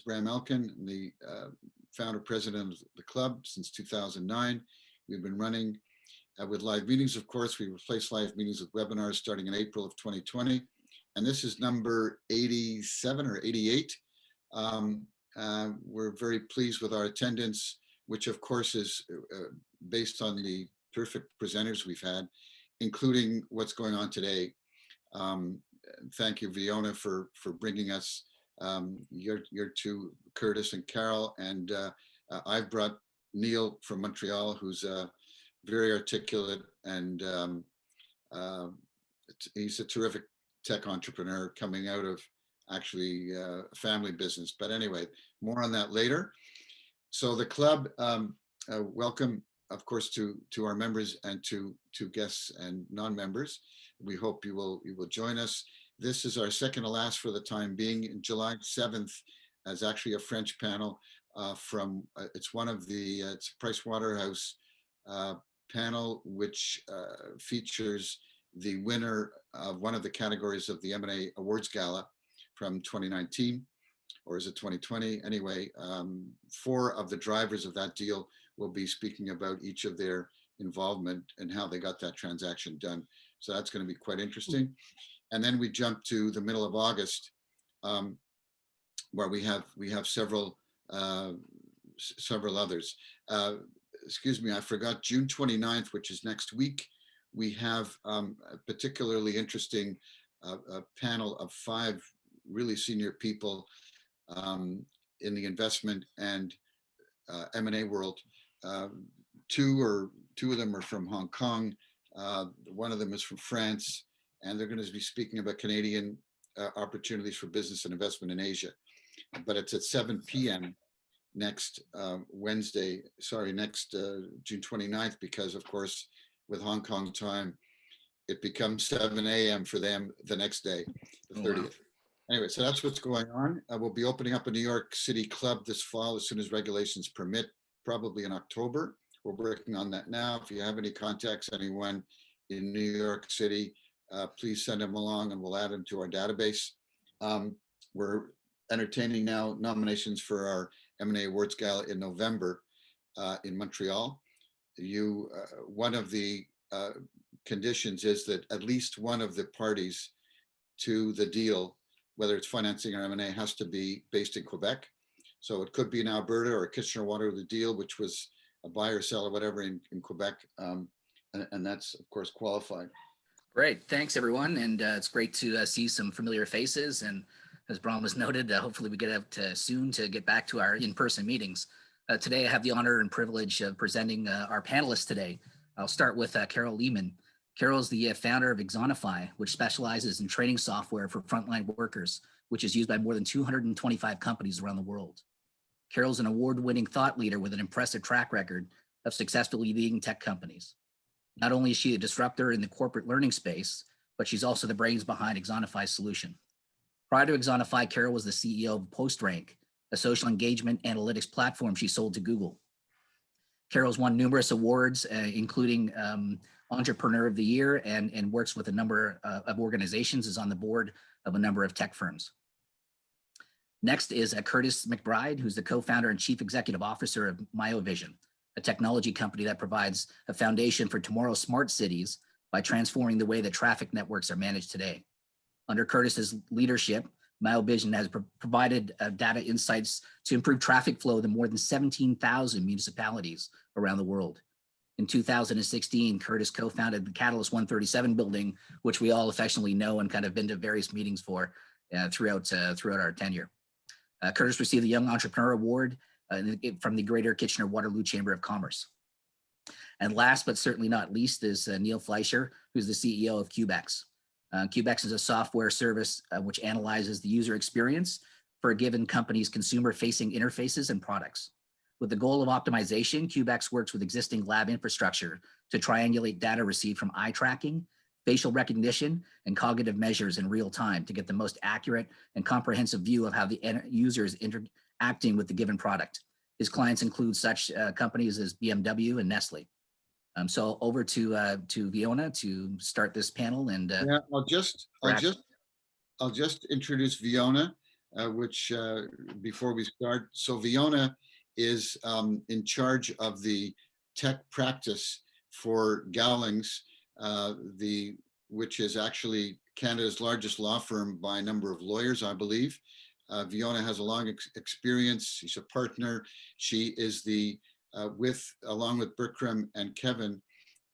Bram Elkin, the founder president of the club since 2009. We've been running with live meetings, of course. We replaced live meetings with webinars starting in April of 2020. And this is number 87 or 88. We're very pleased with our attendance, which of course is based on the terrific presenters we've had, including what's going on today. Thank you, Fiona, for bringing us your two, Kurtis and Carole. And I've brought Neil from Montreal, who's very articulate, and he's a terrific tech entrepreneur coming out of actually a family business. But anyway, more on that later. So the club, welcome, of course, to our members and to guests and non-members. We hope you will join us. This is our second to last for the time being. July 7th is actually a French panel from, it's one of the, it's Price Waterhouse panel, which features the winner of one of the categories of the M&A Awards Gala from 2019, or is it 2020? Anyway, 4 of the drivers of that deal will be speaking about each of their involvement and how they got that transaction done. So that's going to be quite interesting. And then we jump to the middle of August, where we have several others. Excuse me, I forgot June 29th, which is next week. We have a particularly interesting panel of 5 really senior people in the investment and M&A world. 2 of them are from Hong Kong. One of them is from France, and they're going to be speaking about Canadian opportunities for business and investment in Asia. But it's at 7 p.m. next Wednesday, next June 29th, because of course, with Hong Kong time, it becomes 7 a.m. for them the next day, the 30th. Wow. Anyway, so that's what's going on. We'll be opening up a New York City club this fall as soon as regulations permit, probably in October. We're working on that now. If you have any contacts, anyone in New York City, please send them along and we'll add them to our database. We're entertaining now nominations for our M&A Awards Gala in November in Montreal. One of the conditions is that at least one of the parties to the deal, whether it's financing or M&A, has to be based in Quebec. So it could be in Alberta or Kitchener-Waterloo deal, which was a buy or sell or whatever in Quebec. And that's, of course, qualified. Great. Thanks, everyone. And it's great to see some familiar faces. And as Bram was noted, hopefully we get up to soon to get back to our in-person meetings. Today, I have the honor and privilege of presenting our panelists today. I'll start with Carole Leaman. Carole is the founder of Axonify, which specializes in training software for frontline workers, which is used by more than 225 companies around the world. Carole's an award-winning thought leader with an impressive track record of successfully leading tech companies. Not only is she a disruptor in the corporate learning space, but she's also the brains behind Axonify's solution. Prior to Axonify, Carole was the CEO of PostRank, a social engagement analytics platform she sold to Google. Carole's won numerous awards, including Entrepreneur of the Year, and works with a number of organizations, is on the board of a number of tech firms. Next is Kurtis McBride, who's the co-founder and chief executive officer of Miovision, a technology company that provides a foundation for tomorrow's smart cities by transforming the way that traffic networks are managed today. Under Kurtis's leadership, Miovision has provided data insights to improve traffic flow to more than 17,000 municipalities around the world. In 2016, Kurtis co-founded the Catalyst 137 building, which we all affectionately know and kind of been to various meetings for throughout our tenure. Kurtis received the Young Entrepreneur Award from the Greater Kitchener-Waterloo Chamber of Commerce. And last but certainly not least is Neil Fleischer, who's the CEO of Cubex. Cubex is a software service which analyzes the user experience for a given company's consumer-facing interfaces and products. With the goal of optimization, Cubex works with existing lab infrastructure to triangulate data received from eye tracking, facial recognition, and cognitive measures in real time to get the most accurate and comprehensive view of how the user is interacting with the given product. His clients include such companies as BMW and Nestle. So over to Fiona to start this panel. And yeah, I'll just introduce Fiona. which before we start, so Fiona is in charge of the tech practice for Gowlings, which is actually Canada's largest law firm by number of lawyers, I believe. Fiona has a long experience. She's a partner. She is along with Bertram and Kevin,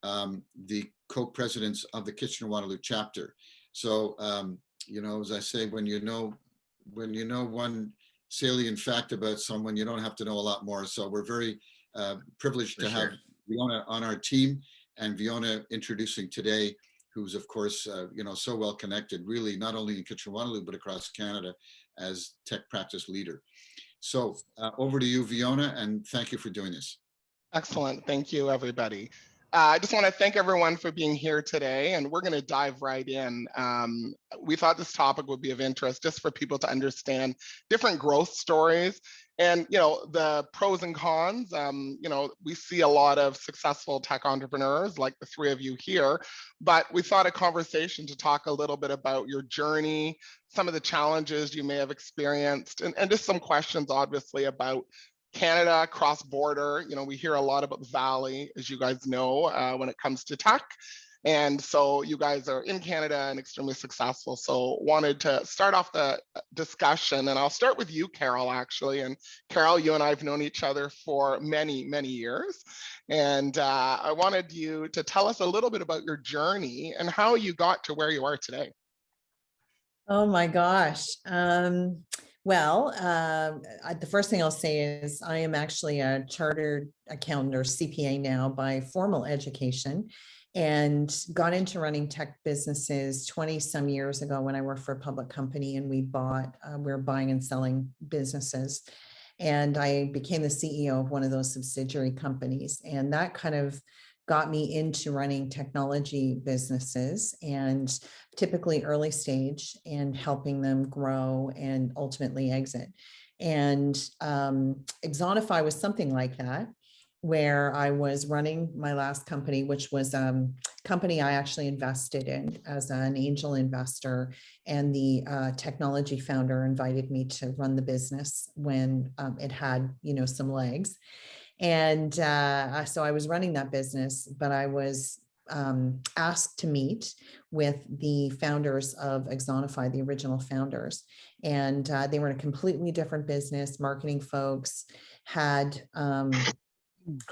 the co-presidents of the Kitchener-Waterloo chapter. So, as I say, when you know one salient fact about someone, you don't have to know a lot more. So we're very privileged to have Fiona on our team, and Fiona introducing today, who's of course, so well connected, really not only in Kitchener-Waterloo, but across Canada as tech practice leader. So over to you, Fiona, and thank you for doing this. Excellent. Thank you, everybody. I just want to thank everyone for being here today, and we're going to dive right in. We thought this topic would be of interest just for people to understand different growth stories and, the pros and cons. We see a lot of successful tech entrepreneurs like the three of you here, but we thought a conversation to talk a little bit about your journey, some of the challenges you may have experienced, and just some questions, obviously, about Canada, cross-border. We hear a lot about the Valley, as you guys know, when it comes to tech. And so you guys are in Canada and extremely successful. So wanted to start off the discussion, and I'll start with you, Carole, actually. And Carole, you and I have known each other for many, many years. And I wanted you to tell us a little bit about your journey and how you got to where you are today. Oh my gosh. Well, the first thing I'll say is I am actually a chartered accountant or CPA now by formal education, and got into running tech businesses 20 some years ago when I worked for a public company, and we were buying and selling businesses. And I became the CEO of one of those subsidiary companies. And that kind of got me into running technology businesses, and typically early stage, and helping them grow and ultimately exit. And Axonify was something like that, where I was running my last company, which was a company I actually invested in as an angel investor. And the technology founder invited me to run the business when it had, some legs. And so I was running that business, but I was asked to meet with the founders of Axonify, the original founders. And they were in a completely different business. Marketing folks had a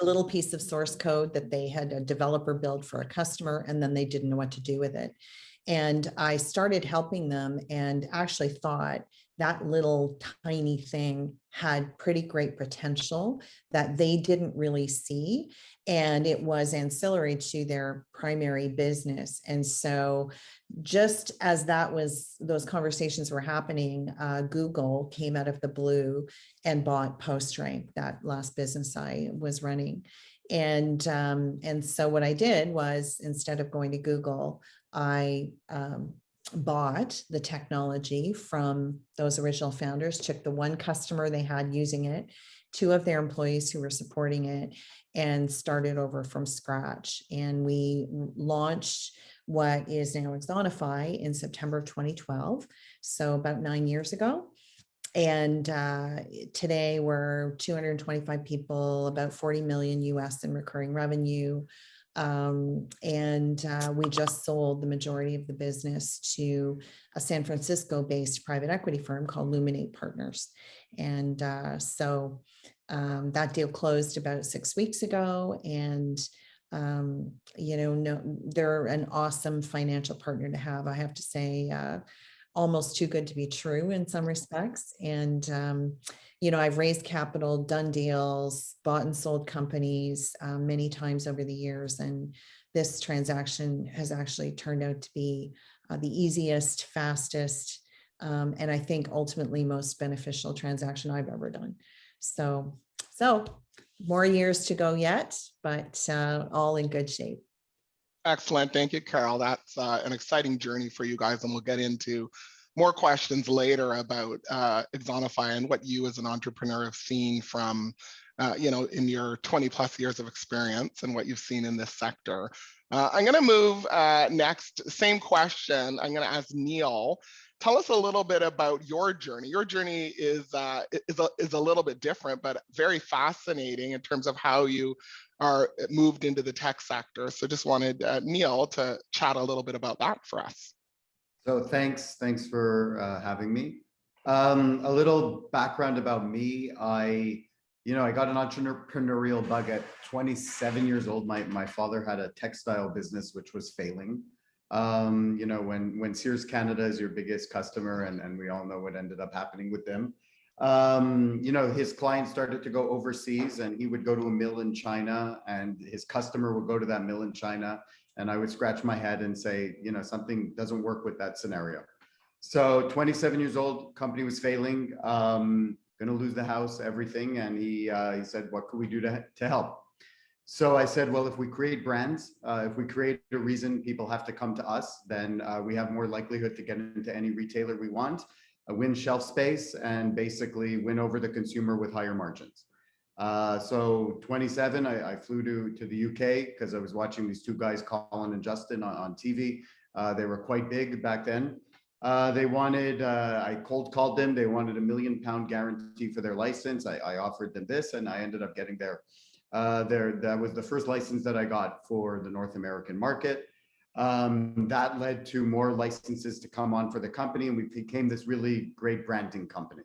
little piece of source code that they had a developer build for a customer, and then they didn't know what to do with it. And I started helping them, and actually thought that little tiny thing had pretty great potential that they didn't really see. And it was ancillary to their primary business. And so just as those conversations were happening, Google came out of the blue and bought PostRank, that last business I was running. And so what I did was, instead of going to Google, I bought the technology from those original founders, took the one customer they had using it, two of their employees who were supporting it, and started over from scratch. And we launched what is now Axonify in September of 2012, so about 9 years ago. And today we're 225 people, about 40 million US in recurring revenue. We just sold the majority of the business to a San Francisco-based private equity firm called Leaman Partners. And so that deal closed about 6 weeks ago. And they're an awesome financial partner to have, I have to say. Almost too good to be true in some respects. And, I've raised capital, done deals, bought and sold companies many times over the years. And this transaction has actually turned out to be the easiest, fastest, and I think ultimately most beneficial transaction I've ever done. So more years to go yet, but all in good shape. Excellent. Thank you, Carole. That's an exciting journey for you guys, and we'll get into more questions later about Axonify and what you as an entrepreneur have seen from, in your 20 plus years of experience and what you've seen in this sector. I'm going to move next. Same question. I'm going to ask Neil. tell us a little bit about your journey. Your journey is a little bit different, but very fascinating in terms of how you are moved into the tech sector. So just wanted Neil to chat a little bit about that for us. So thanks for having me. A little background about me. I got an entrepreneurial bug at 27 years old. My father had a textile business which was failing. When Sears Canada is your biggest customer, and we all know what ended up happening with them. His clients started to go overseas, and he would go to a mill in China, and his customer would go to that mill in China, and I would scratch my head and say, something doesn't work with that scenario. So 27 years old, company was failing, gonna lose the house, everything. And he said, what could we do to help? So I said, well, if we create brands, if we create a reason people have to come to us, then we have more likelihood to get into any retailer we want, win shelf space, and basically win over the consumer with higher margins. So 27, I flew to the UK because I was watching these two guys, Colin and Justin, on TV. They were quite big back then. They wanted, I cold called them. They wanted £1 million guarantee for their license. I offered them this, and I ended up getting that was the first license that I got for the North American market. That led to more licenses to come on for the company, and we became this really great branding company.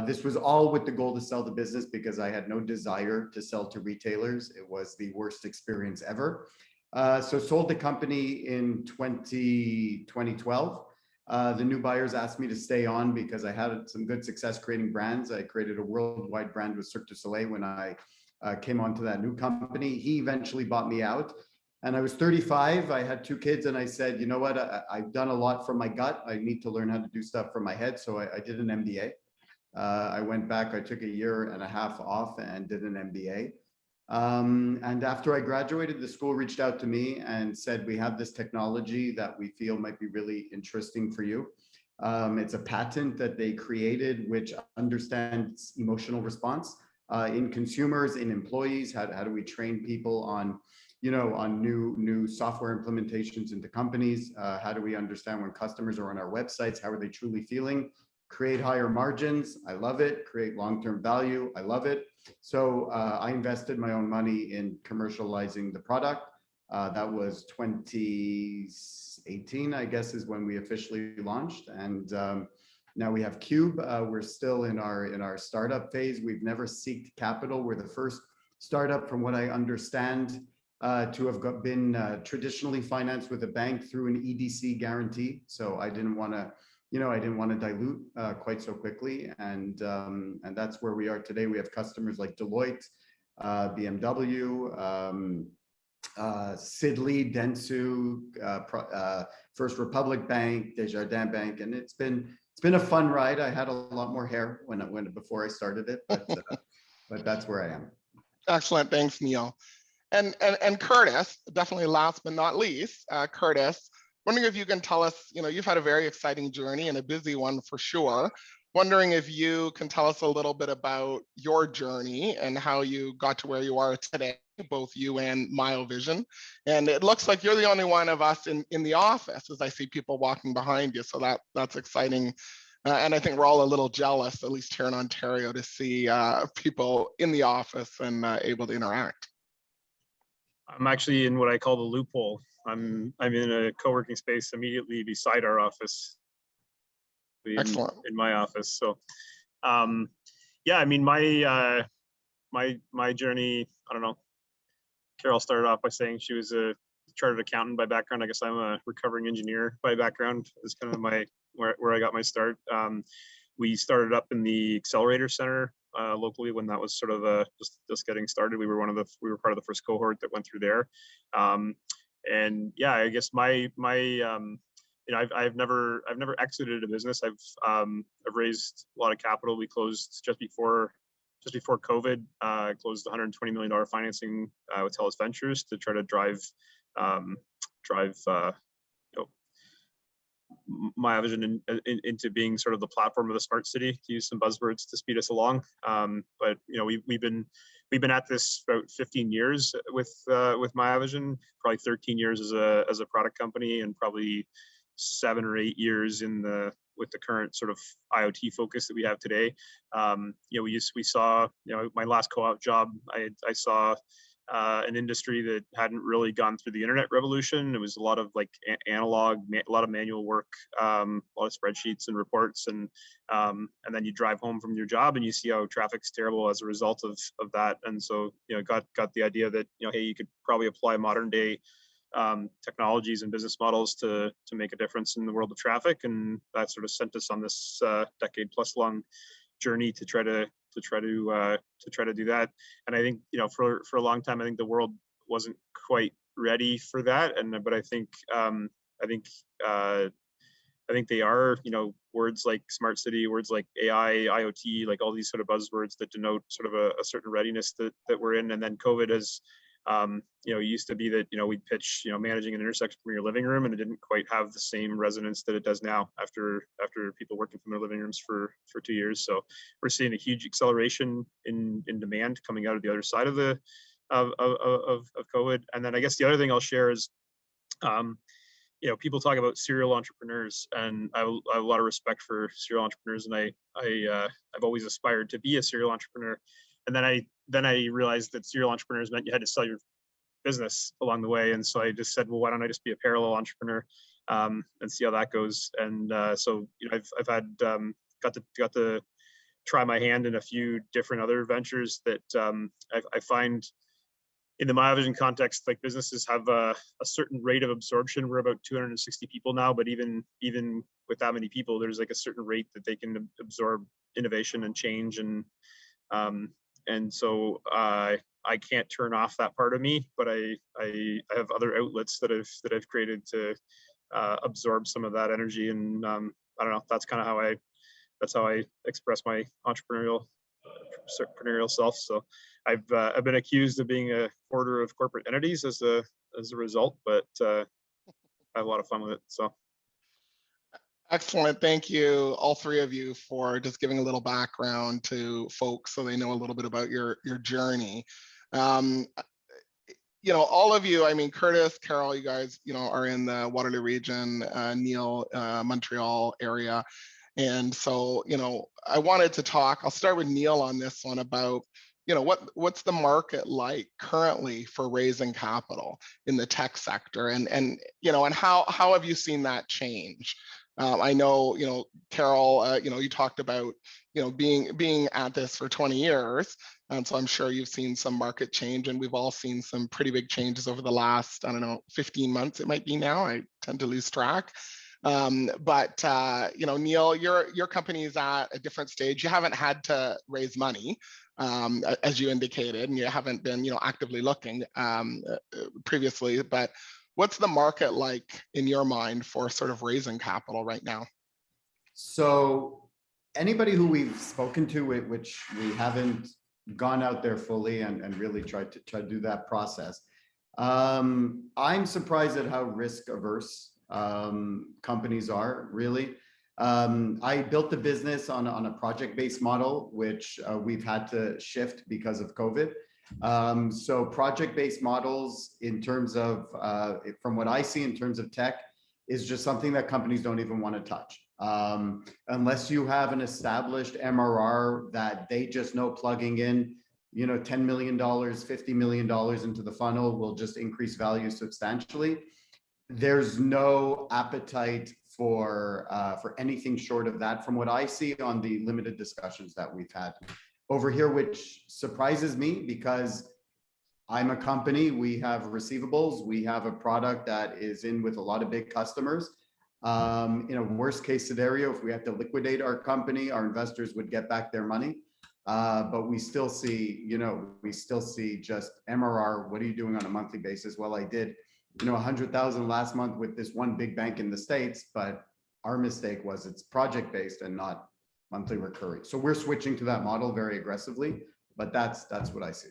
This was all with the goal to sell the business because I had no desire to sell to retailers. It was the worst experience ever. So sold the company in 2012. The new buyers asked me to stay on because I had some good success creating brands. I created a worldwide brand with Cirque du Soleil when I came onto that new company. He eventually bought me out. And I was 35, I had 2 kids, and I said, you know what, I've done a lot from my gut. I need to learn how to do stuff from my head. So I did an MBA. I went back, I took 1.5 years off and did an MBA. And after I graduated, the school reached out to me and said, we have this technology that we feel might be really interesting for you. It's a patent that they created, which understands emotional response in consumers, in employees. How do we train people on new software implementations into companies? How do we understand when customers are on our websites, how are they truly feeling? Create higher margins, I love it. Create long-term value, I love it. So I invested my own money in commercializing the product. That was 2018, I guess, is when we officially launched. And now we have Cube. We're still in our startup phase. We've never sought capital. We're the first startup, from what I understand, to have been traditionally financed with a bank through an EDC guarantee. So I didn't want to dilute quite so quickly, and that's where we are today. We have customers like Deloitte, BMW, Sidley, Dentsu, First Republic Bank, Desjardins Bank, and it's been a fun ride. I had a lot more hair before I started it, but that's where I am. Excellent, thanks, Neil. And Kurtis, definitely last but not least, Kurtis, wondering if you can tell us, you've had a very exciting journey and a busy one for sure. Wondering if you can tell us a little bit about your journey and how you got to where you are today, both you and Miovision. And it looks like you're the only one of us in the office, as I see people walking behind you. So that's exciting. And I think we're all a little jealous, at least here in Ontario, to see people in the office and able to interact. I'm actually in what I call the loophole. I'm in a co-working space immediately beside our office. Excellent. In my office. So, yeah, I mean, my journey, I don't know. Carole started off by saying she was a chartered accountant by background. I guess I'm a recovering engineer by background. Is kind of where I got my start. We started up in the Accelerator Center locally when that was sort of just getting started. We were part of the first cohort that went through there. And yeah, I guess I've never exited a business. I've raised a lot of capital. We closed just before COVID. Closed $120 million financing with TELUS Ventures to try to drive Miovision into being sort of the platform of the smart city, to use some buzzwords to speed us along. But we've been at this about 15 years with Miovision, probably 13 years as a product company, and probably 7 or 8 years with the current sort of IoT focus that we have today. We saw, my last co-op job, I saw an industry that hadn't really gone through the internet revolution. It was a lot of like analog, a lot of manual work, a lot of spreadsheets and reports, and then you drive home from your job and you see how traffic's terrible as a result of that. And so got the idea that hey, you could probably apply modern day technologies and business models to make a difference in the world of traffic, and that sort of sent us on this decade plus long journey to try to do that. And I think for a long time I think the world wasn't quite ready for that, but I think they are, words like smart city, words like AI, IoT, like all these sort of buzzwords that denote sort of a certain readiness that we're in. And then COVID has it used to be that we'd pitch managing an intersection from your living room, and it didn't quite have the same resonance that it does now after people working from their living rooms for 2 years. So we're seeing a huge acceleration in demand coming out of the other side of the of COVID. And then I guess the other thing I'll share is people talk about serial entrepreneurs, and I have a lot of respect for serial entrepreneurs, and I've always aspired to be a serial entrepreneur. And then I realized that serial entrepreneurs meant you had to sell your business along the way. And so I just said, well, why don't I just be a parallel entrepreneur and see how that goes? And so I've had got to try my hand in a few different other ventures that I find in the Miovision context, like businesses have a certain rate of absorption. We're about 260 people now, but even with that many people, there's like a certain rate that they can absorb innovation and change, and so I can't turn off that part of me, but I have other outlets that I've created to absorb some of that energy, and I don't know. That's kind of how I express my entrepreneurial self. So I've been accused of being a hoarder of corporate entities as a result, but I have a lot of fun with it. So. Excellent. Thank you, all three of you, for just giving a little background to folks so they know a little bit about your journey. All of you, I mean, Kurtis, Carole, you guys, are in the Waterloo region, Neil, Montreal area. And so, I wanted to talk, I'll start with Neil on this one about, what's the market like currently for raising capital in the tech sector, and how have you seen that change? I know, Carole, you talked about, being at this for 20 years. And so I'm sure you've seen some market change, and we've all seen some pretty big changes over the last, 15 months, it might be now. I tend to lose track. But Neil, your company is at a different stage. You haven't had to raise money, as you indicated, and you haven't been, actively looking previously, but what's the market like in your mind for sort of raising capital right now? So anybody who we've spoken to, which we haven't gone out there fully and really tried to do that process, I'm surprised at how risk averse companies are, really. I built the business on a project-based model, which we've had to shift because of COVID. So project-based models, in terms of, from what I see in terms of tech, is just something that companies don't even want to touch. Unless you have an established MRR that they just know plugging in, $10 million, $50 million into the funnel will just increase value substantially. There's no appetite for anything short of that, from what I see on the limited discussions that we've had over here, which surprises me because I'm a company, we have receivables, we have a product that is in with a lot of big customers. In a worst case scenario, if we had to liquidate our company, our investors would get back their money. But we still see, just MRR, what are you doing on a monthly basis? Well, I did, 100,000 last month with this one big bank in the States, but our mistake was it's project-based and not monthly recurring. So we're switching to that model very aggressively, but that's what I see.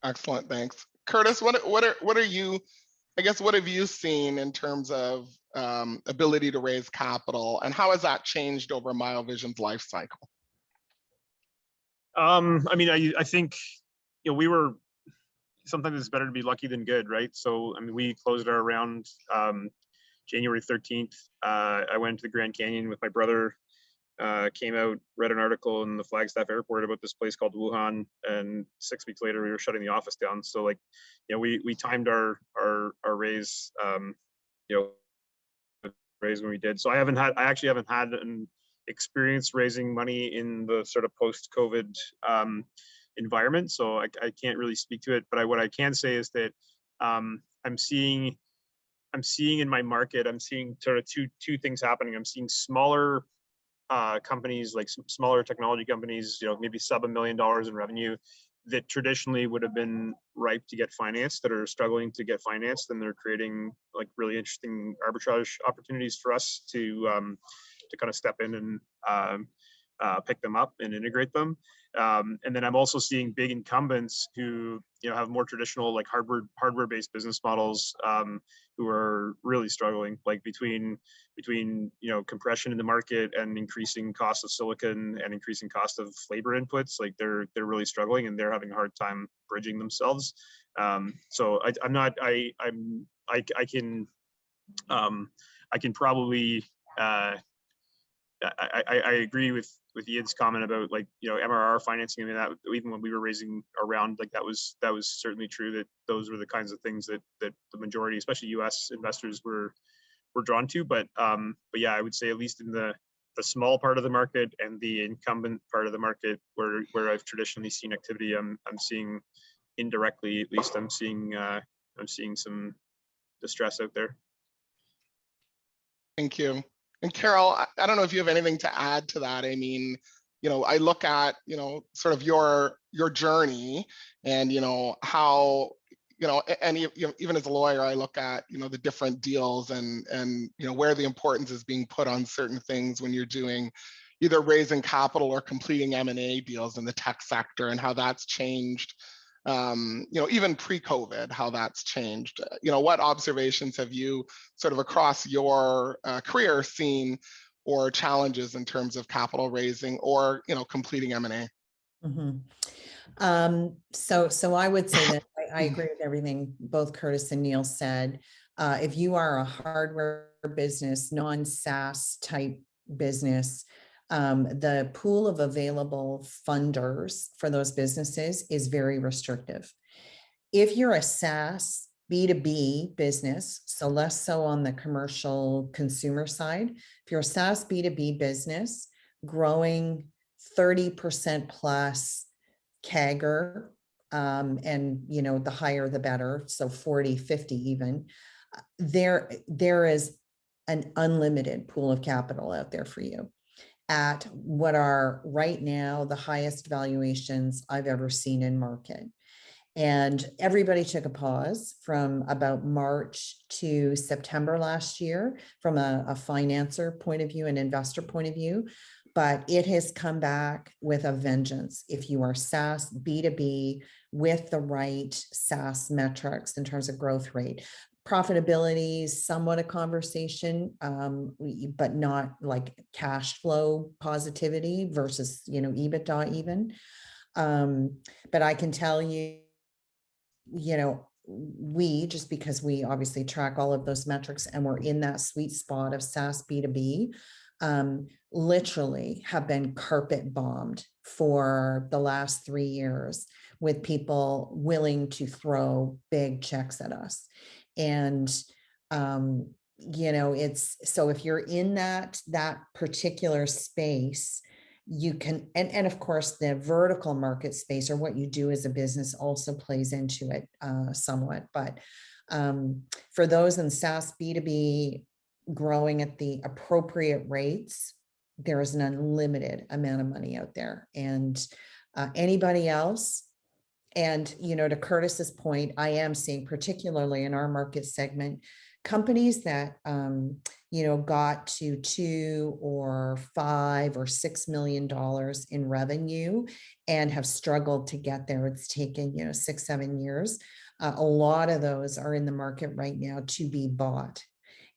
Excellent, thanks. Kurtis, what are you, I guess, what have you seen in terms of ability to raise capital, and how has that changed over Miovision's life cycle? I think, sometimes it's better to be lucky than good, right? So, we closed our round January 13th, I went to the Grand Canyon with my brother, came out, read an article in the Flagstaff airport about this place called Wuhan, and 6 weeks later we were shutting the office down. So like, you know, we timed our raise, you know, raise when we did. So I actually haven't had an experience raising money in the sort of post-COVID environment. So I can't really speak to it, but what I can say is that I'm seeing in my market, I'm seeing sort of two things happening. I'm seeing smaller companies, like smaller technology companies, you know, maybe sub $1 million in revenue, that traditionally would have been ripe to get financed, that are struggling to get financed, and they're creating like really interesting arbitrage opportunities for us to kind of step in and pick them up and integrate them. And then I'm also seeing big incumbents who, you know, have more traditional like hardware-based business models, who are really struggling, like between you know, compression in the market and increasing cost of silicon and increasing cost of labor inputs. Like they're really struggling, and they're having a hard time bridging themselves. So I can probably I agree with Ian's comment about, like, you know, MRR financing. I mean, that even when we were raising a round, like that was certainly true, that those were the kinds of things that the majority, especially US investors, were drawn to. But yeah, I would say at least in the small part of the market and the incumbent part of the market where I've traditionally seen activity, I'm seeing indirectly, at least I'm seeing some distress out there. Thank you. And Carole, I don't know if you have anything to add to that. I mean, you know, I look at, you know, sort of your journey, and, you know, how, you know, and you know, even as a lawyer, I look at, you know, the different deals and, you know, where the importance is being put on certain things when you're doing either raising capital or completing M&A deals in the tech sector, and how that's changed. You know, even pre-COVID, how that's changed. You know, what observations have you sort of across your career seen, or challenges in terms of capital raising or, you know, completing M&A? So I would say that I agree with everything both Kurtis and Neil said. If you are a hardware business, non-SaaS type business, the pool of available funders for those businesses is very restrictive. If you're a SaaS B2B business, so less so on the commercial consumer side, if you're a SaaS B2B business growing 30% plus CAGR, and, you know, the higher the better, so 40, 50 even, there is an unlimited pool of capital out there for you at what are right now the highest valuations I've ever seen in market. And everybody took a pause from about March to September last year from a financer point of view, an investor point of view, but it has come back with a vengeance. If you are SaaS B2B with the right SaaS metrics in terms of growth rate, profitability is somewhat a conversation, but not like cash flow positivity versus, you know, EBITDA even. But I can tell you, you know, just because we obviously track all of those metrics and we're in that sweet spot of SaaS B2B, literally have been carpet bombed for the last 3 years with people willing to throw big checks at us. And, you know, so if you're in that particular space, you can, and of course the vertical market space, or what you do as a business, also plays into it somewhat. But for those in SaaS B2B growing at the appropriate rates, there is an unlimited amount of money out there. And anybody else, and, you know, to Kurtis's point, I am seeing, particularly in our market segment, companies that, you know, got to $2 or $5 or $6 million in revenue and have struggled to get there. It's taken, you know, 6-7 years. A lot of those are in the market right now to be bought.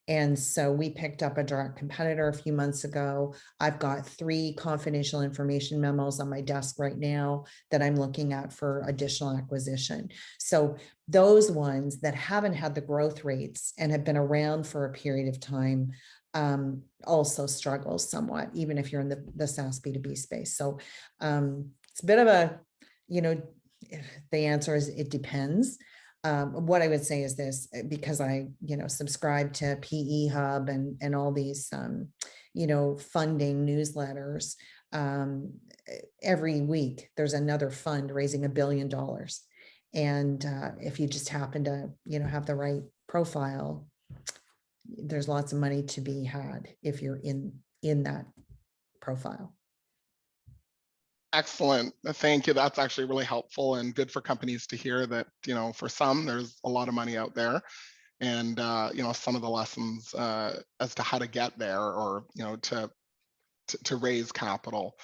And so we picked up a direct competitor a few months ago. I've got 3 confidential information memos on my desk right now that I'm looking at for additional acquisition. So those ones that haven't had the growth rates and have been around for a period of time also struggle somewhat, even if you're in the SaaS B2B space. So it's a bit of a, the answer is it depends. What I would say is this, because I, subscribe to PE Hub and all these, funding newsletters. Every week there's another fund raising $1 billion. And if you just happen to, have the right profile, there's lots of money to be had if you're in that profile. Excellent. Thank you. That's actually really helpful and good for companies to hear that, for some, there's a lot of money out there. And, some of the lessons as to how to get there or, to raise capital.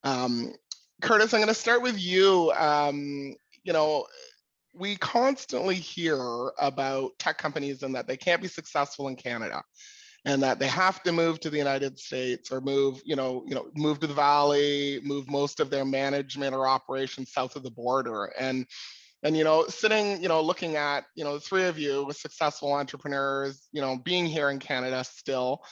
Kurtis, I'm going to start with you. We constantly hear about tech companies and that they can't be successful in Canada, and that they have to move to the United States or move to the Valley, move most of their management or operations south of the border. And sitting, looking at, the 3 of you with successful entrepreneurs, being here in Canada still,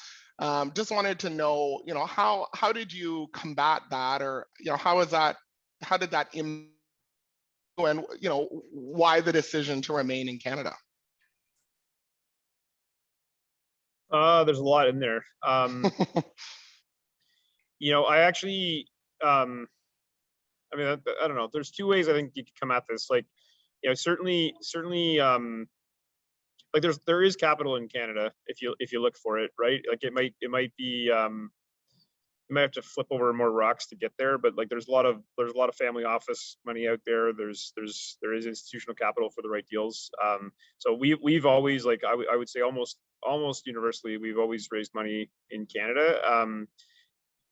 just wanted to know, how did you combat that, or, how did that and, why the decision to remain in Canada? There's a lot in there. I actually, I don't know. There's 2 ways I think you could come at this. Like, certainly, like there is capital in Canada if you look for it, right? Like it might be, you might have to flip over more rocks to get there, but like there's a lot of family office money out there. There is institutional capital for the right deals. So we've always, like I would say almost universally, we've always raised money in Canada.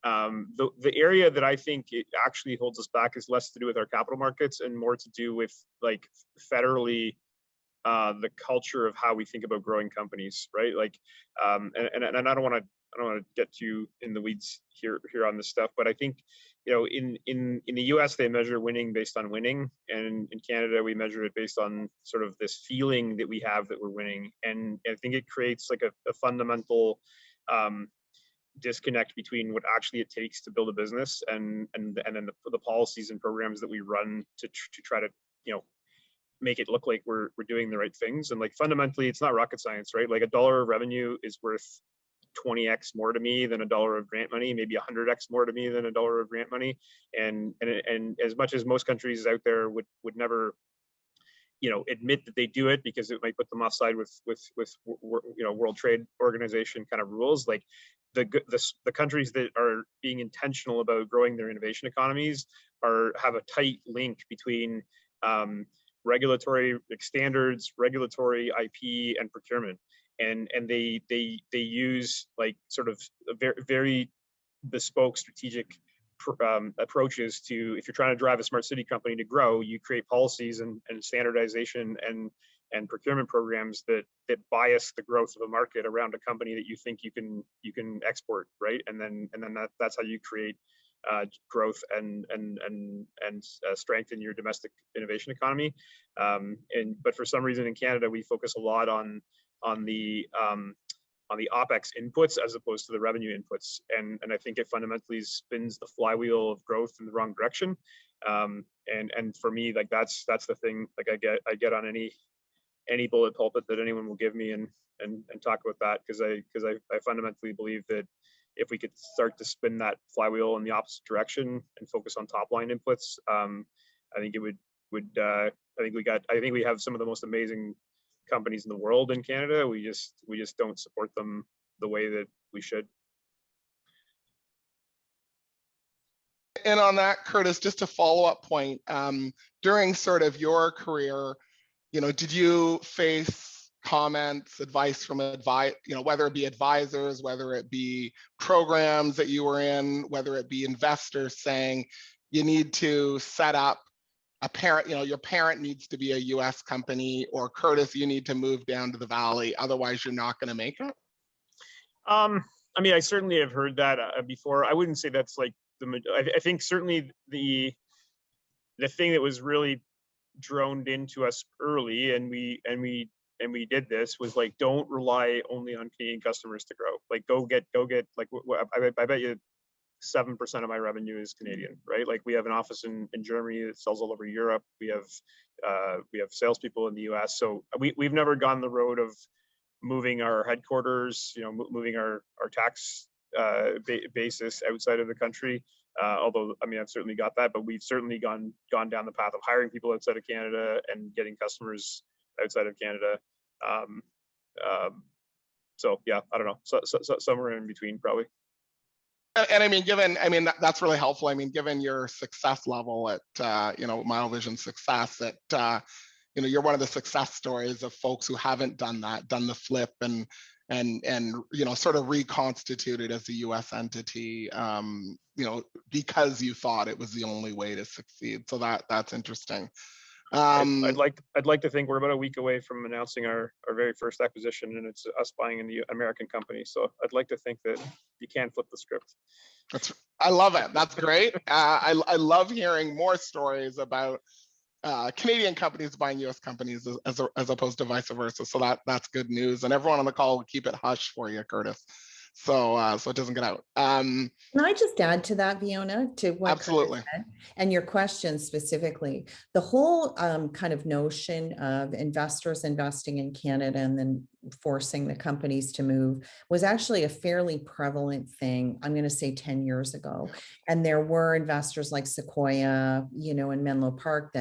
The area that I think it actually holds us back is less to do with our capital markets and more to do with like federally the culture of how we think about growing companies, right? Like, and I don't want to get too in the weeds here on this stuff, but I think, in the US they measure winning based on winning, and in Canada we measure it based on sort of this feeling that we have that we're winning, and I think it creates like a fundamental disconnect between what actually it takes to build a business and then the policies and programs that we run to try to make it look like we're doing the right things. And like fundamentally it's not rocket science, right? Like $1 of revenue is worth 20x more to me than $1 of grant money, maybe 100x more to me than $1 of grant money. And as much as most countries out there would never admit that they do it because it might put them offside with World Trade Organization kind of rules, like the countries that are being intentional about growing their innovation economies have a tight link between regulatory standards, regulatory IP, and procurement, and they use like sort of very, very bespoke strategic approaches to, if you're trying to drive a smart city company to grow, you create policies and standardization and procurement programs that bias the growth of a market around a company that you think you can export, right? And then that's how you create growth and strengthen your domestic innovation economy. But for some reason in Canada, we focus a lot on the OpEx inputs as opposed to the revenue inputs, and I think it fundamentally spins the flywheel of growth in the wrong direction. And for me, like that's the thing. Like I get on any bullet pulpit that anyone will give me and talk about that, because I fundamentally believe that if we could start to spin that flywheel in the opposite direction and focus on top line inputs, I think it would I think we have some of the most amazing companies in the world in Canada. We just don't support them the way that we should. And on that, Kurtis, just a follow-up point, during sort of your career, did you face comments, advice from whether it be advisors, whether it be programs that you were in, whether it be investors saying you need to set up a parent, your parent needs to be a US company, or Kurtis, you need to move down to the Valley, otherwise you're not going to make it? I mean, I certainly have heard that before. I wouldn't say that's like I think certainly the thing that was really droned into us early, and we did this, was like, don't rely only on Canadian customers to grow. Like, go get like, I bet you 7% of my revenue is Canadian, right? Like, we have an office in Germany that sells all over Europe. We have salespeople in the US. So we've never gone the road of moving our headquarters, moving our tax basis outside of the country. Although, I mean, I've certainly got that, but we've certainly gone down the path of hiring people outside of Canada and getting customers outside of Canada. So yeah, I don't know, so somewhere in between probably. And I mean, that's really helpful. I mean, given your success level at, Miovision success, that, you're one of the success stories of folks who haven't done the flip and sort of reconstituted as a U.S. entity, because you thought it was the only way to succeed. So that's interesting. I'd like to think we're about a week away from announcing our very first acquisition, and it's us buying in the American company. So I'd like to think that you can flip the script. I love it. That's great. I love hearing more stories about Canadian companies buying U.S. companies as opposed to vice versa. So that's good news. And everyone on the call will keep it hush for you, Kurtis, so it doesn't get out. Can I just add to that, Fiona, to what absolutely Kurtis said, and your question specifically? The whole kind of notion of investors investing in Canada and then forcing the companies to move was actually a fairly prevalent thing, I'm going to say 10 years ago. And there were investors like Sequoia, in Menlo Park,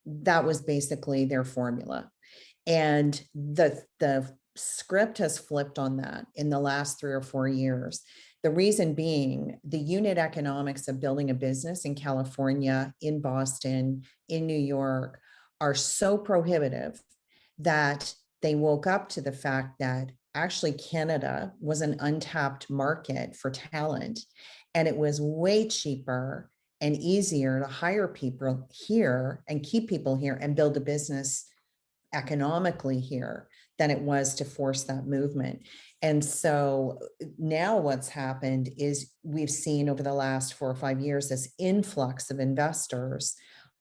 that was basically their formula. And the script has flipped on that in the last 3 or 4 years. The reason being, the unit economics of building a business in California, in Boston, in New York are so prohibitive that they woke up to the fact that actually Canada was an untapped market for talent, and it was way cheaper and easier to hire people here and keep people here and build a business economically here than it was to force that movement. And so now what's happened is we've seen over the last 4 or 5 years this influx of investors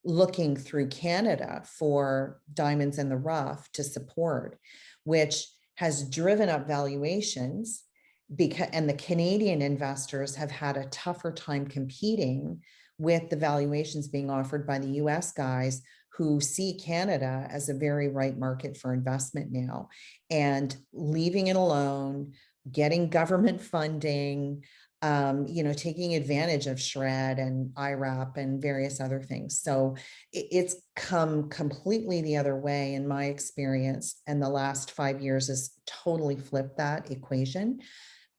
looking through Canada for diamonds in the rough to support, which has driven up valuations, and the Canadian investors have had a tougher time competing with the valuations being offered by the US guys, who see Canada as a very right market for investment now, and leaving it alone, getting government funding, taking advantage of SHRED and IRAP and various other things. So it's come completely the other way in my experience. And the last 5 years has totally flipped that equation.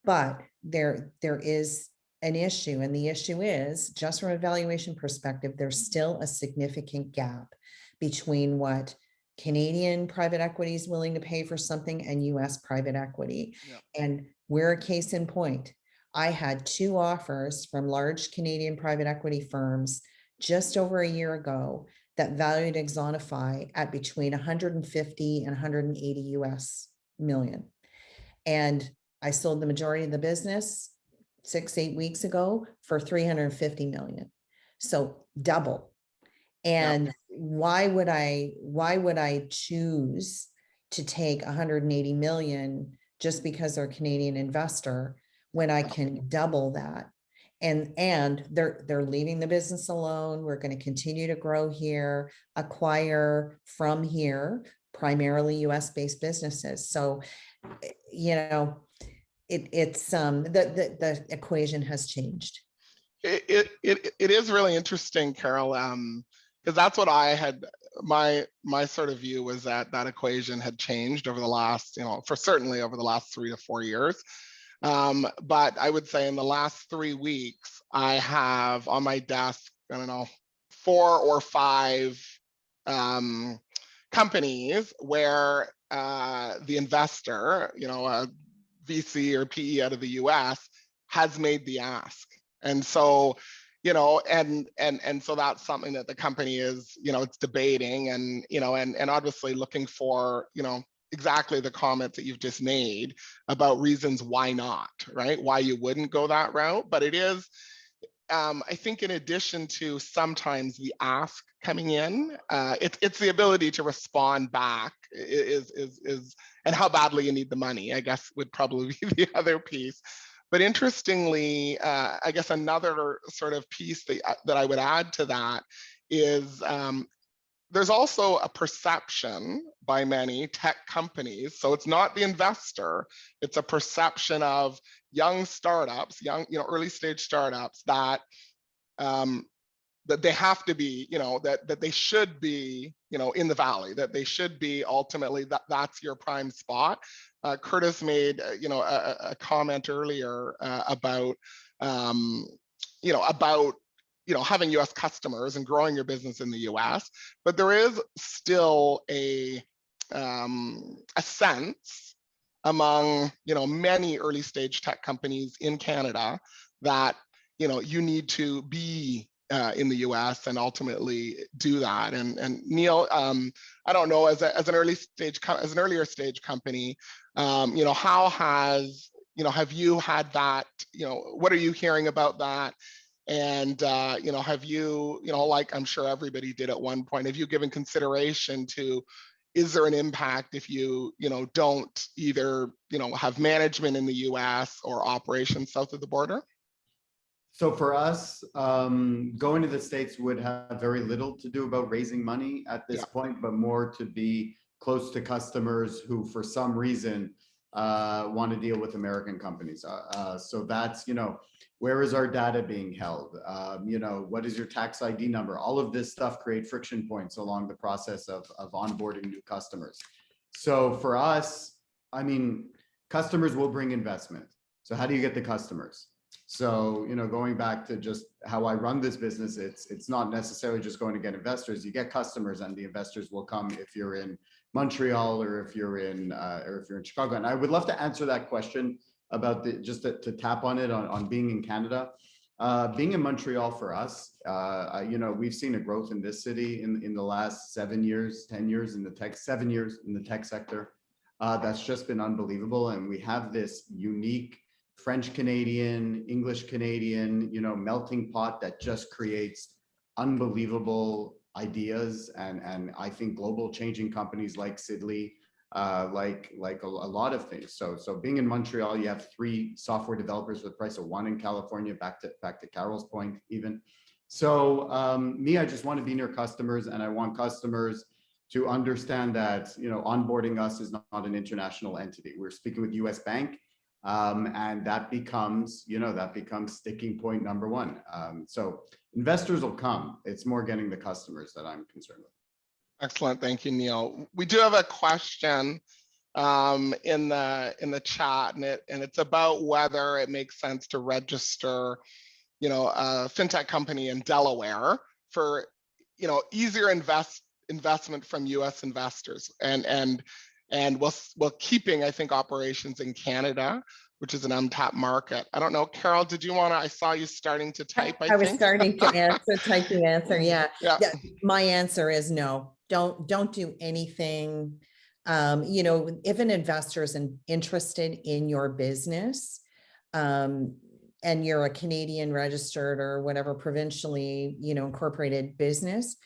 But there is an issue, and the issue is, just from a valuation perspective, there's still a significant gap between what Canadian private equity is willing to pay for something and US private equity. Yep. And we're a case in point. I had 2 offers from large Canadian private equity firms just over a year ago that valued Axonify at between 150 and 180 US million. And I sold the majority of the business 6-8 weeks ago for 350 million. So double. And why would I choose to take 180 million just because they're a Canadian investor when I can double that? And they're leaving the business alone. We're going to continue to grow here, acquire from here, primarily US based businesses. So, it's the equation has changed. It is really interesting, Carole, because that's what I had, my sort of view was that equation had changed over the last, certainly over the last 3 to 4 years. But I would say in the last 3 weeks, I have on my desk, 4 or 5 companies where the investor, a VC or PE out of the US, has made the ask. And so, and so that's something that the company is, it's debating and, and obviously looking for, exactly the comment that you've just made about reasons why not, right? Why you wouldn't go that route. But it is, I think, in addition to sometimes the ask coming in, it's the ability to respond back and how badly you need the money, I guess, would probably be the other piece. But interestingly, I guess another sort of piece that I would add to that is there's also a perception by many tech companies. So it's not the investor, it's a perception of young startups, early stage startups that that they have to be, that they should be, in the valley, that they should be ultimately, that's your prime spot. Kurtis made, a comment earlier about, having US customers and growing your business in the US, but there is still a sense among, many early stage tech companies in Canada that, you need to be in the US and ultimately do that. And Neil, I don't know, as an earlier stage company, how has, have you had that, what are you hearing about that? And, have you, like I'm sure everybody did at one point, have you given consideration to, is there an impact if you, don't either, have management in the US or operations south of the border? So for us, going to the States would have very little to do about raising money at this point, but more to be close to customers who, for some reason, want to deal with American companies. So that's, where is our data being held? What is your tax ID number? All of this stuff create friction points along the process of onboarding new customers. So for us, I mean, customers will bring investment. So how do you get the customers? So, going back to just how I run this business, it's not necessarily just going to get investors. You get customers, and the investors will come if you're in Montreal or if you're in Chicago. And I would love to answer that question about just to tap on it on being in Canada. Being in Montreal for us, we've seen a growth in this city in the last 7 years, 10 years in the tech, 7 years in the tech sector. That's just been unbelievable. And we have this unique French Canadian, English Canadian, melting pot that just creates unbelievable ideas and I think global changing companies like Sidley, like a lot of things. So being in Montreal, you have 3 software developers for the price of 1 in California. Back to Carole's point, even. So I just want to be near customers, and I want customers to understand that onboarding us is not an international entity. We're speaking with US Bank. And that becomes sticking point number 1. So investors will come. It's more getting the customers that I'm concerned with. Excellent, thank you, Neil. We do have a question in the chat, and it's about whether it makes sense to register, a fintech company in Delaware for, easier investment from US investors, and while keeping, I think, operations in Canada, which is an untapped market. I don't know, Carole, did you want to? I saw you starting to type. I was think. starting to answer, type the answer. Yeah. Yeah. My answer is no. Don't do anything. If an investor is interested in your business, and you're a Canadian registered or whatever provincially, incorporated business,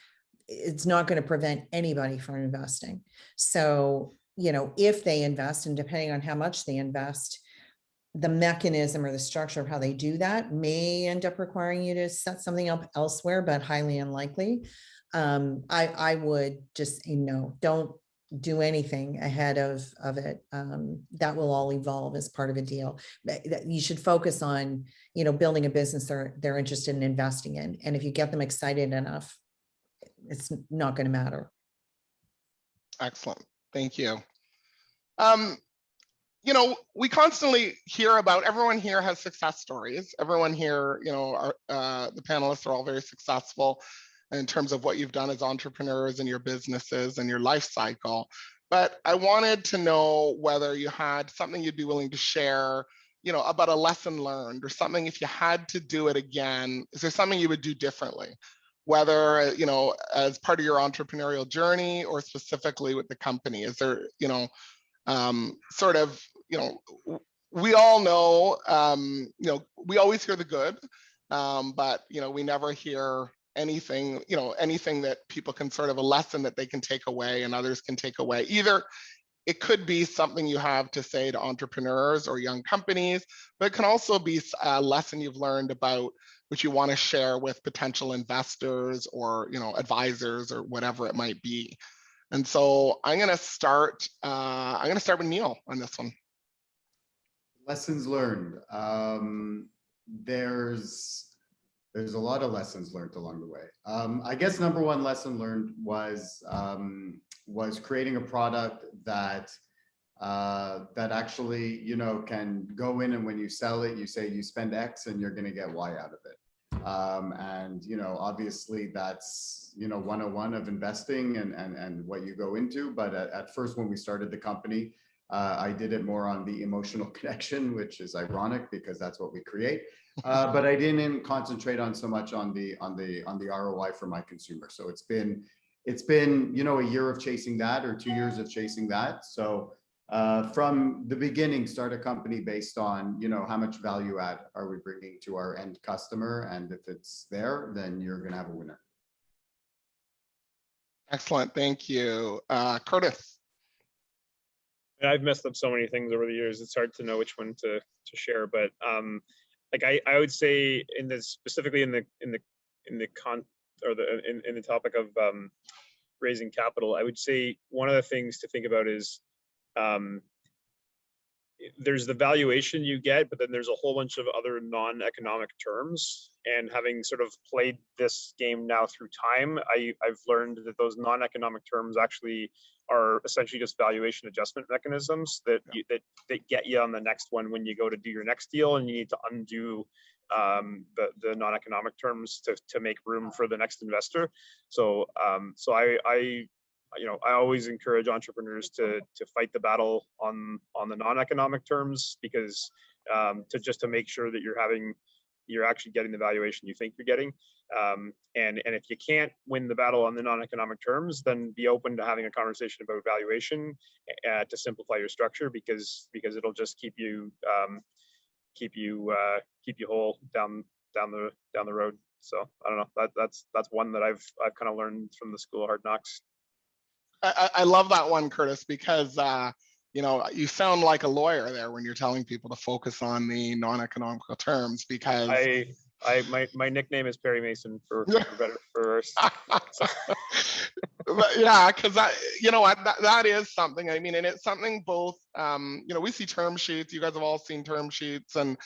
it's not going to prevent anybody from investing. So, if they invest, and depending on how much they invest, the mechanism or the structure of how they do that may end up requiring you to set something up elsewhere, but highly unlikely. I would just say no, don't do anything ahead of it. That will all evolve as part of a deal. You should focus on, building a business they're interested in investing in. And if you get them excited enough, it's not going to matter. Excellent. Thank you. We constantly hear about, everyone here has success stories. Everyone here, the panelists are all very successful in terms of what you've done as entrepreneurs and your businesses and your life cycle. But I wanted to know whether you had something you'd be willing to share, about a lesson learned or something. If you had to do it again, is there something you would do differently? whether, you know, as part of your entrepreneurial journey or specifically with the company? Is there, you know, sort of, you know, we all know, you know, we always hear the good, but, you know, we never hear anything, you know, anything that people can sort of a lesson that they can take away and others can take away. Either it could be something you have to say to entrepreneurs or young companies, but it can also be a lesson you've learned about which you want to share with potential investors or, you know, advisors or whatever it might be. And so I'm going to start with Neil on this one. Lessons learned. There's a lot of lessons learned along the way. I guess number one lesson learned was creating a product that actually, you know, can go in, and when you sell it, you say you spend X and you're going to get Y out of it. And, you know, obviously that's, you know, 101 of investing and what you go into. But at first, when we started the company, I did it more on the emotional connection, which is ironic because that's what we create. But I didn't concentrate on so much on the ROI for my consumer. So it's been, you know, a year of chasing that, or 2 years of chasing that. So from the beginning, start a company based on, you know, how much value add are we bringing to our end customer, and if it's there, then you're going to have a winner. Excellent, thank you, Kurtis. I've messed up so many things over the years. It's hard to know which one to share, but like I would say specifically in the topic of raising capital, I would say one of the things to think about is there's the valuation you get, but then there's a whole bunch of other non-economic terms. And having sort of played this game now through time, I've learned that those non-economic terms actually are essentially just valuation adjustment mechanisms that get you on the next one when you go to do your next deal, and you need to undo the non-economic terms to make room for the next investor. So I always encourage entrepreneurs to fight the battle on the non-economic terms, because to make sure that you're actually getting the valuation you think you're getting. And if you can't win the battle on the non-economic terms, then be open to having a conversation about valuation to simplify your structure, because it'll just keep you whole down the road. So I don't know, that's one that I've kind of learned from the school of hard knocks. I love that one, Kurtis, because you know, you sound like a lawyer there when you're telling people to focus on the non-economical terms, because my nickname is Perry Mason for better for worse. But yeah, because you know what, that is something. I mean, and it's something both. You know, we see term sheets. You guys have all seen term sheets, and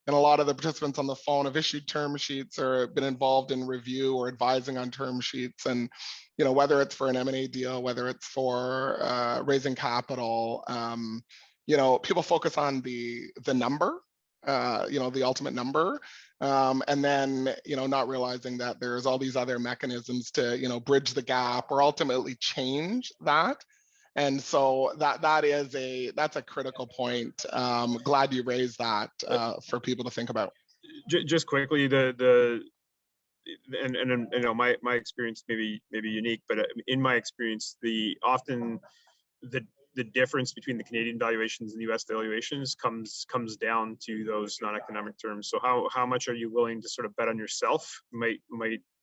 a lot of the participants on the phone have issued term sheets or been involved in review or advising on term sheets. And you know, whether it's for an M&A deal, whether it's for raising capital, you know, people focus on the number, you know, the ultimate number, and then, you know, not realizing that there's all these other mechanisms to, you know, bridge the gap or ultimately change that. And so that's a critical point. Glad you raised that for people to think about. Just quickly, and you know, my experience maybe unique, but in my experience, often the difference between the Canadian valuations and the US valuations comes down to those non-economic terms. So how much are you willing to sort of bet on yourself might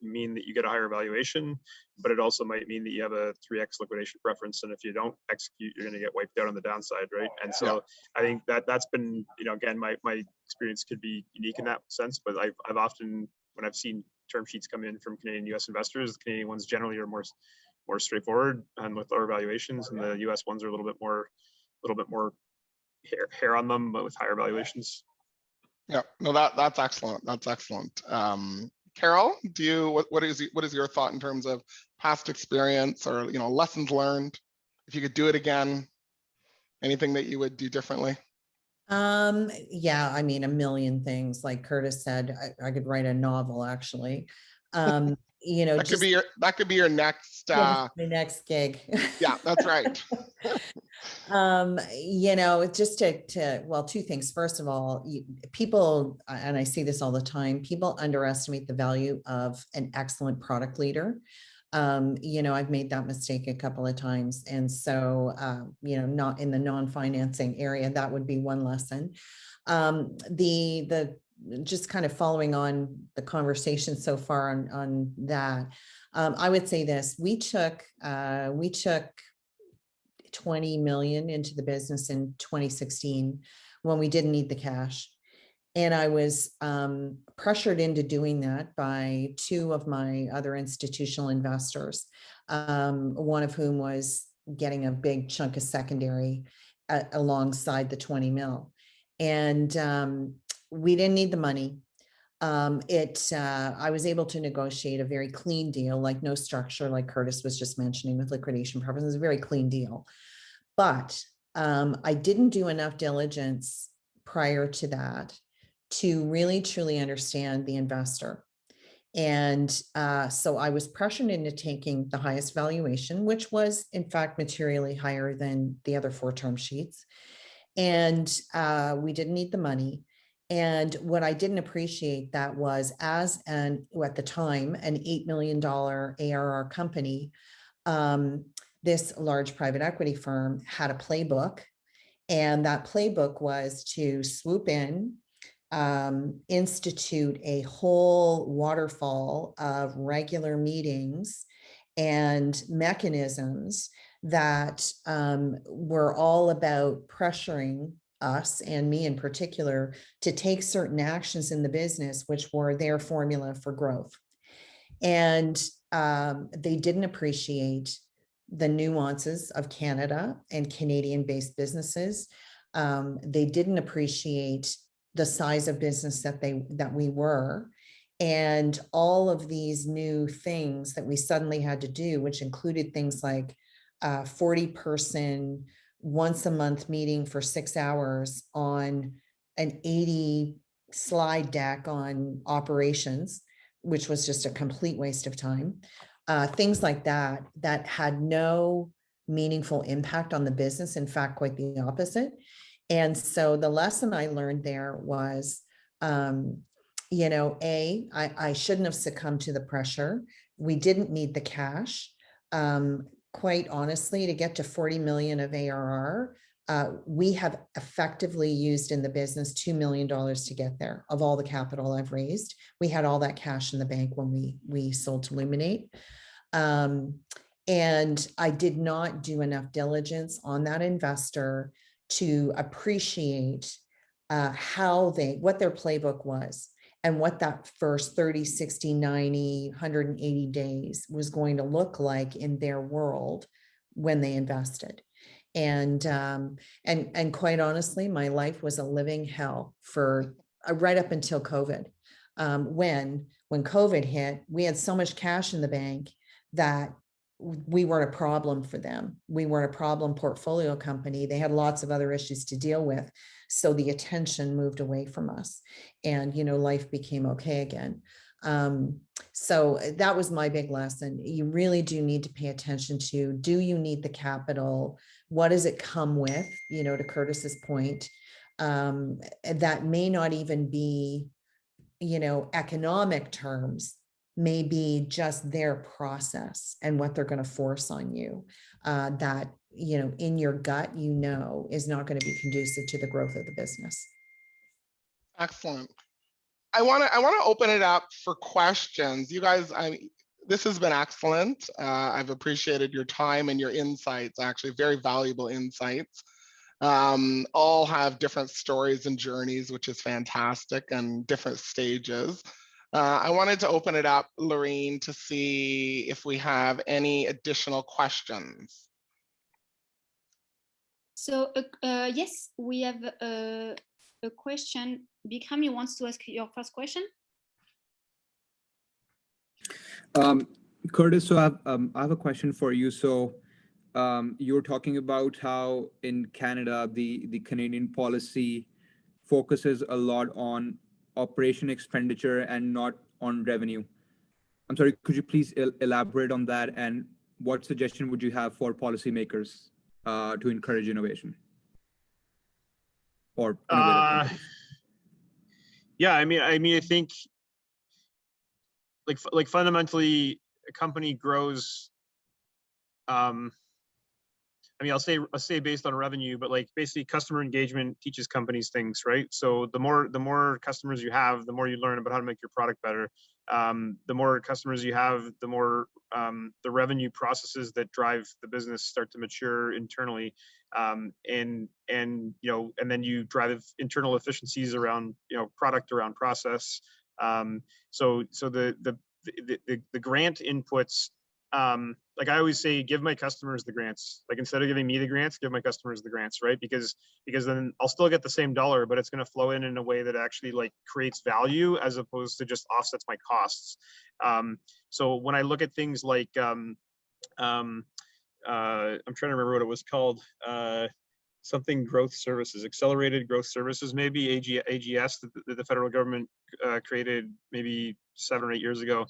mean that you get a higher valuation, but it also might mean that you have a 3x liquidation preference, and if you don't execute, you're going to get wiped out on the downside, right? And so yeah. I think that's been, you know, again, my experience could be unique in that sense, but I've often, when I've seen term sheets come in from Canadian US investors, the Canadian ones generally are more straightforward and with lower valuations, and the US ones are a little bit more hair on them, but with higher valuations. Yeah, no, that's excellent. That's excellent. Carole, what is your thought in terms of past experience or, you know, lessons learned? If you could do it again, anything that you would do differently? Yeah, I mean, a million things. Like Kurtis said, I could write a novel, actually. You know, that could be your next the next gig. Yeah, that's right. Just well, two things. First of all, people, and I see this all the time, people underestimate the value of an excellent product leader. I've made that mistake a couple of times. And so, not in the non-financing area, that would be one lesson. Just kind of following on the conversation so far on that, I would say this: we took 20 million into the business in 2016 when we didn't need the cash. And I was pressured into doing that by two of my other institutional investors, one of whom was getting a big chunk of secondary alongside the 20 mil. And we didn't need the money. I was able to negotiate a very clean deal, like no structure, like Kurtis was just mentioning with liquidation purposes. It was a very clean deal. But I didn't do enough diligence prior to that to really truly understand the investor. And so I was pressured into taking the highest valuation, which was in fact materially higher than the other 4 term sheets. And we didn't need the money. And what I didn't appreciate that was, at the time, an $8 million ARR company, this large private equity firm had a playbook, and that playbook was to swoop in, institute a whole waterfall of regular meetings and mechanisms that were all about pressuring us, and me in particular, to take certain actions in the business, which were their formula for growth. And they didn't appreciate the nuances of Canada and Canadian-based businesses. They didn't appreciate the size of business that we were, and all of these new things that we suddenly had to do, which included things like 40-person once a month meeting for 6 hours on an 80 slide deck on operations, which was just a complete waste of time. Things like that had no meaningful impact on the business. In fact, quite the opposite. And so the lesson I learned there was, I shouldn't have succumbed to the pressure. We didn't need the cash. Quite honestly, to get to 40 million of ARR, we have effectively used in the business $2 million to get there. Of all the capital I've raised, we had all that cash in the bank when we sold to Luminate. And I did not do enough diligence on that investor to appreciate what their playbook was, and what that first 30, 60, 90, 180 days was going to look like in their world when they invested. And quite honestly, my life was a living hell for right up until COVID. When COVID hit, we had so much cash in the bank that we weren't a problem for them. We weren't a problem portfolio company. They had lots of other issues to deal with. So the attention moved away from us, and, life became okay again. So that was my big lesson. You really do need to pay attention to, do you need the capital? What does it come with? To Kurtis's point, that may not even be, economic terms, may be just their process and what they're going to force on you, that, in your gut, is not going to be conducive to the growth of the business. Excellent. I want to open it up for questions. You guys, this has been excellent. I've appreciated your time and your insights, actually very valuable insights. All have different stories and journeys, which is fantastic, and different stages. I wanted to open it up, Lorraine, to see if we have any additional questions. So yes, we have a question. Bikram, you want to ask your first question? Kurtis, so I have a question for you. So you were talking about how in Canada, the Canadian policy focuses a lot on operation expenditure and not on revenue. I'm sorry, could you please elaborate on that, and what suggestion would you have for policymakers to encourage innovation or innovative companies? Yeah, I mean, I think like fundamentally, a company grows. I mean, I'll say based on revenue, but like basically customer engagement teaches companies things, right? So the more customers you have, the more you learn about how to make your product better. The more customers you have, the more the revenue processes that drive the business start to mature internally, and you know, and then you drive internal efficiencies around, you know, product, around process. So the grant inputs. Like I always say, give my customers the grants. Like instead of giving me the grants, give my customers the grants, right? Because then I'll still get the same dollar, but it's going to flow in a way that actually like creates value as opposed to just offsets my costs. So when I look at things like, I'm trying to remember what it was called, something growth services, accelerated growth services, maybe AGS that the federal government created maybe 7 or 8 years ago.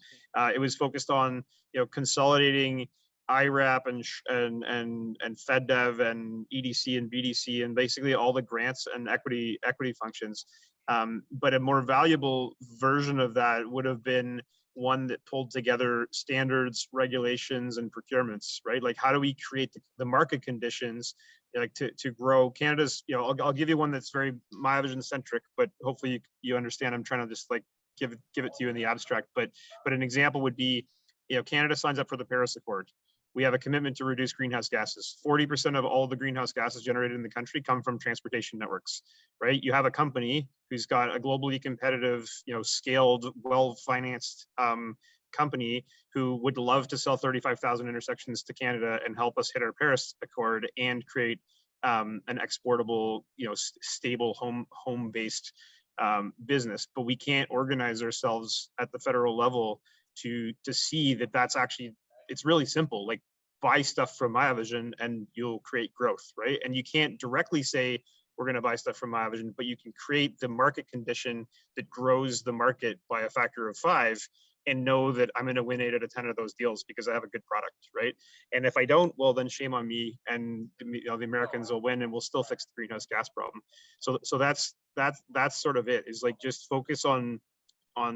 It was focused on, you know, consolidating IRAP and FedDev and EDC and BDC and basically all the grants and equity functions. But a more valuable version of that would have been one that pulled together standards, regulations, and procurements, right? Like how do we create the market conditions like to grow Canada's, you know, I'll give you one that's very Miovision centric, but hopefully you understand. I'm trying to just like give it to you in the abstract, but an example would be, you know, Canada signs up for the Paris Accord. We have a commitment to reduce greenhouse gases. 40% of all the greenhouse gases generated in the country come from transportation networks, right? You have a company who's got a globally competitive, you know, scaled, well-financed company who would love to sell 35,000 intersections to Canada and help us hit our Paris Accord and create an exportable, you know, stable home-based business. But we can't organize ourselves at the federal level to see that that's actually, it's really simple. Like buy stuff from Miovision and you'll create growth, right? And you can't directly say we're going to buy stuff from Miovision, but you can create the market condition that grows the market by a factor of 5 and know that I'm going to win 8 out of 10 of those deals because I have a good product, right? And if I don't, well, then shame on me, and you know, the Americans will win and we'll still fix the greenhouse gas problem. So that's sort of it, is like just focus on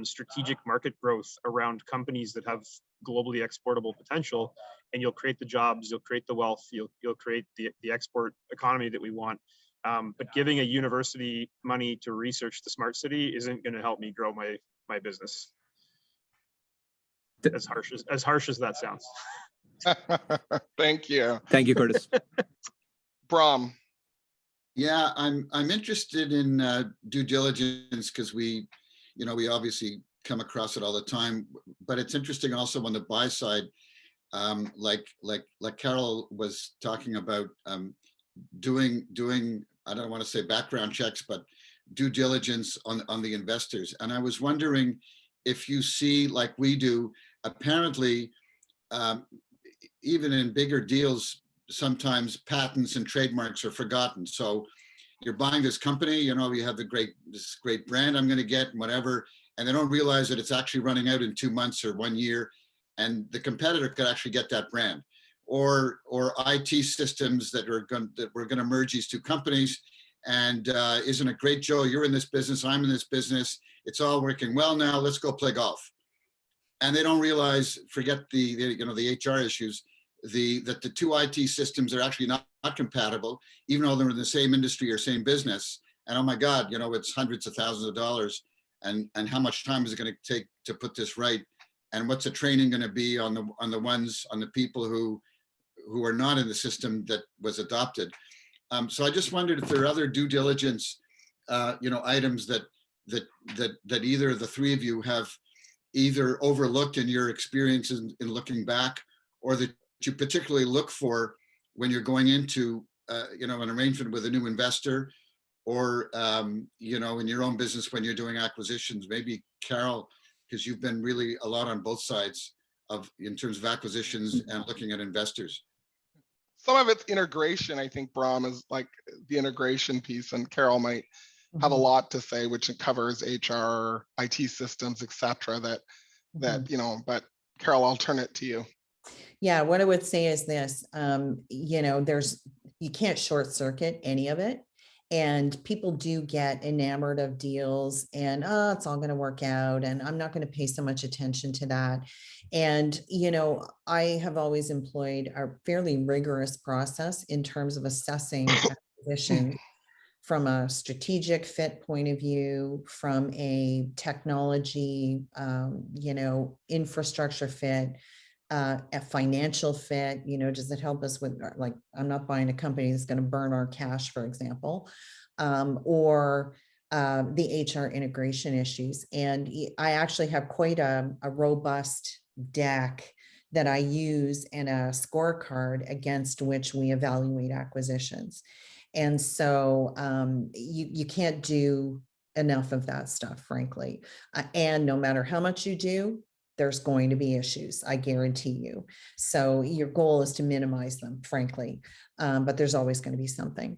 strategic market growth around companies that have globally exportable potential, and you'll create the jobs, you'll create the wealth, you'll create the export economy that we want. But giving a university money to research the smart city isn't going to help me grow my business. As harsh as that sounds. Thank you. Thank you, Kurtis. Bram. Yeah, I'm interested in due diligence because we obviously come across it all the time, but it's interesting also on the buy side, like Carole was talking about, doing I don't want to say background checks, but due diligence on the investors. And I was wondering if you see, like we do, apparently, even in bigger deals, sometimes patents and trademarks are forgotten. So you're buying this company, you know, you have this great brand I'm going to get, whatever, and they don't realize that it's actually running out in 2 months or 1 year, and the competitor could actually get that brand, or IT systems that we're going to merge these 2 companies. And isn't it great, Joe? You're in this business, I'm in this business. It's all working well now. Let's go play golf. And they don't realize, forget the HR issues, that the 2 IT systems are actually not compatible, even though they're in the same industry or same business. And oh my God, you know, it's hundreds of thousands of dollars. And how much time is it going to take to put this right? And what's the training going to be on the people who are not in the system that was adopted? So I just wondered if there are other due diligence, items that either of the 3 of you have either overlooked in your experiences in looking back, or that you particularly look for when you're going into, an arrangement with a new investor, or, in your own business when you're doing acquisitions. Maybe Carole, because you've been really a lot on both sides in terms of acquisitions and looking at investors. Some of it's integration. I think Bram is like the integration piece, and Carole might have a lot to say, which covers HR, IT systems, etc. That but Carole, I'll turn it to you. Yeah, what I would say is this, there's you can't short circuit any of it. And people do get enamored of deals and, oh, it's all going to work out. And I'm not going to pay so much attention to that. And, I have always employed a fairly rigorous process in terms of assessing acquisitions from a strategic fit point of view, from a technology, infrastructure fit, a financial fit, does it help us with, like, I'm not buying a company that's going to burn our cash, for example, or the HR integration issues. And I actually have quite a robust deck that I use and a scorecard against which we evaluate acquisitions. And so you can't do enough of that stuff, frankly. And no matter how much you do, there's going to be issues, I guarantee you. So your goal is to minimize them, frankly, but there's always going to be something.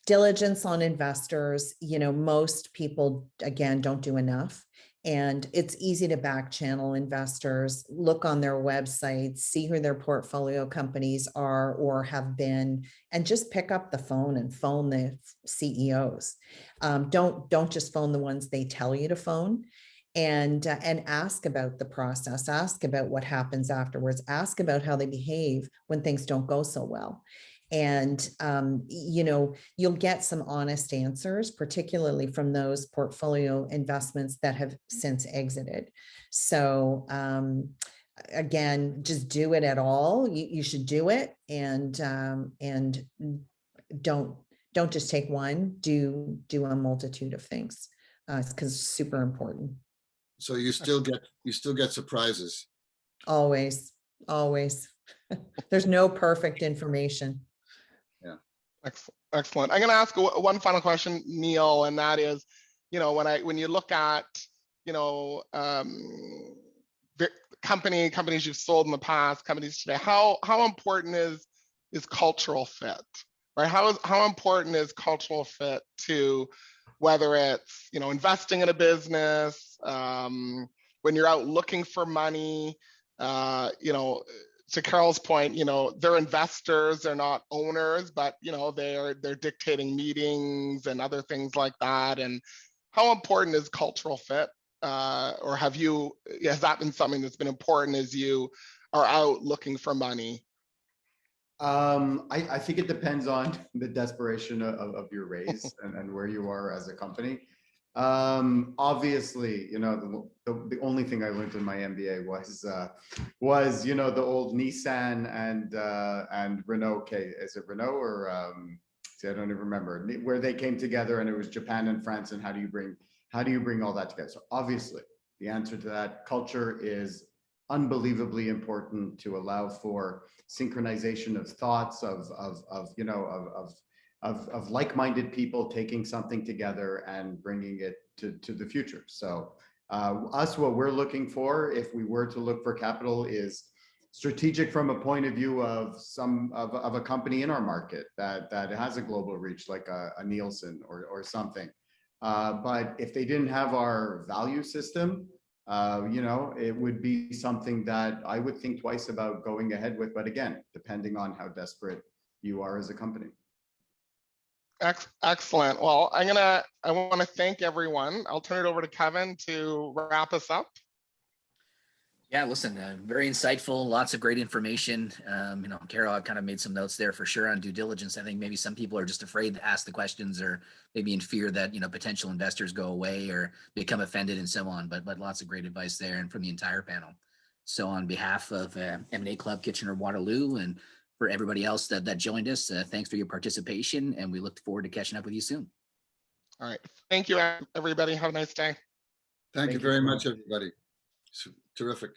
Diligence on investors, most people, again, don't do enough. And it's easy to back channel investors, look on their websites, see who their portfolio companies are or have been, and just pick up the phone and phone the CEOs. Don't just phone the ones they tell you to phone. And ask about the process, ask about what happens afterwards, ask about how they behave when things don't go so well. And, you'll get some honest answers, particularly from those portfolio investments that have since exited. So, again, just do it at all. You should do it. And don't just take one, do a multitude of things, because it's super important. So you still get surprises. Always. There's no perfect information. Yeah. Excellent. I'm going to ask one final question, Neil, and that is, when you look at, the companies you've sold in the past, companies today, how important is cultural fit, right? How important is cultural fit to whether it's, investing in a business, when you're out looking for money, to Carole's point, they're investors, they're not owners, but they're dictating meetings and other things like that. And how important is cultural fit? Or has that been something that's been important as you are out looking for money? I think it depends on the desperation of your raise and where you are as a company. Obviously, the only thing I learned in my MBA was the old Nissan and Renault case. Is it Renault or I don't even remember, where they came together and it was Japan and France, and how do you bring all that together? So obviously the answer to that, culture is unbelievably important to allow for synchronization of thoughts of like-minded people taking something together and bringing it to the future. So what we're looking for, if we were to look for capital, is strategic from a point of view of a company in our market that has a global reach, like a Nielsen or something. But if they didn't have our value system, it would be something that I would think twice about going ahead with. But again, depending on how desperate you are as a company. Excellent. Well, I want to thank everyone. I'll turn it over to Kevin to wrap us up. Yeah, listen, very insightful, lots of great information. Carole, I've kind of made some notes there for sure on due diligence. I think maybe some people are just afraid to ask the questions, or maybe in fear that, potential investors go away or become offended and so on, but lots of great advice there and from the entire panel. So on behalf of M&A Club Kitchener-Waterloo, and for everybody else that joined us, thanks for your participation, and we look forward to catching up with you soon. All right. Thank you, everybody. Have a nice day. Thank you very much, everybody. Terrific.